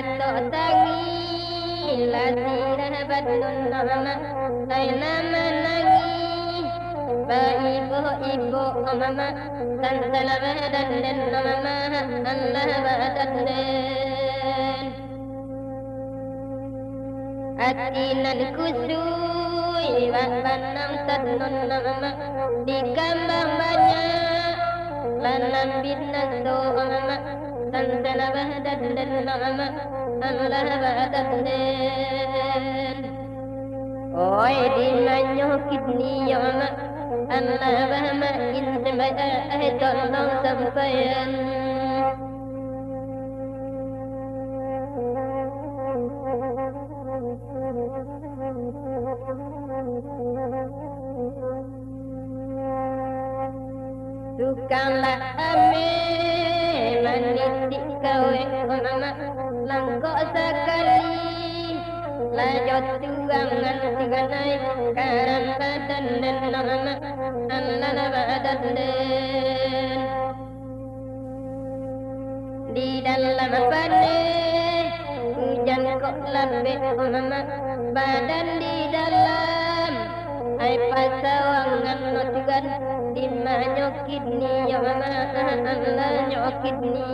to tangi latira badun nama ay nama nangi ba ibo mama dan badan dan mama Allah badan atinan kusui wanam tanun nama di kambang banyak lanam binas do mama dan badan dan mama Allah badan oi di manyokit ni mama Allah bahma inma tolong sampaian Tukanglah ame manitik kawe mama langkok sekali lajot tuangan tiganai karam badan dan mama Allah badan di dalam panen hujan kok lambe mama badan di dalam ai pasawangan notigan di manyokit ni ya mama Allah nyokit ni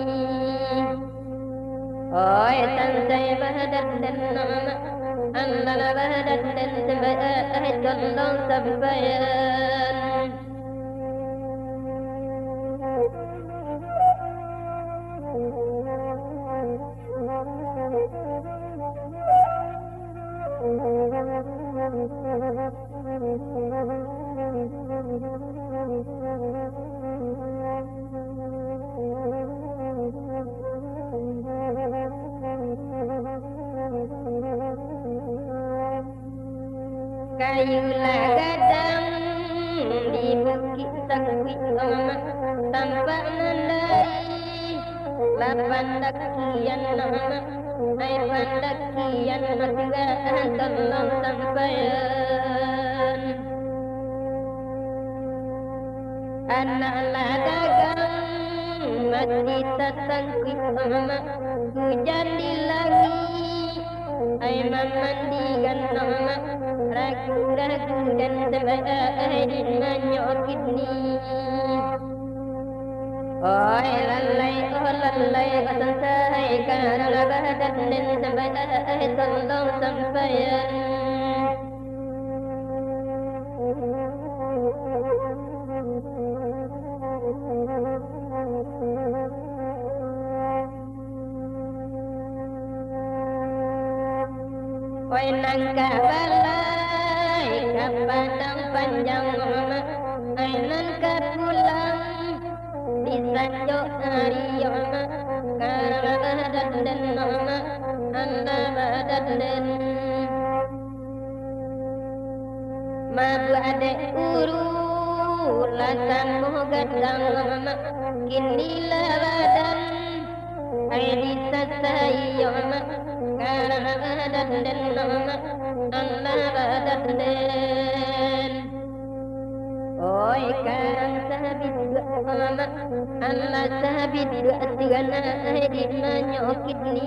oi santai badan dan mama Allah badan dan sebaik tolong sampaian kayulah gadang di bukit sakwi mama tanpa nandai lapan dakian mama ai pandakian juga tolong sampaian anak dagang mati tasangki mama hujan di langit ai memandikan mama ragu-ragu dan sebaik menyokit ni oi lalai kasai karang badan dan sebaik tolong sampaian oi nangka balai kapadang panjang mama ai nangka pulang di sanjok hari mama karang badan dan mama Allah badan mabu adek uru lasan gadang mama kini badan ai disasai mama karang badan dan mama Allah badan oi karang sahabit mama Allah sahabit dua tigana di manyokit ni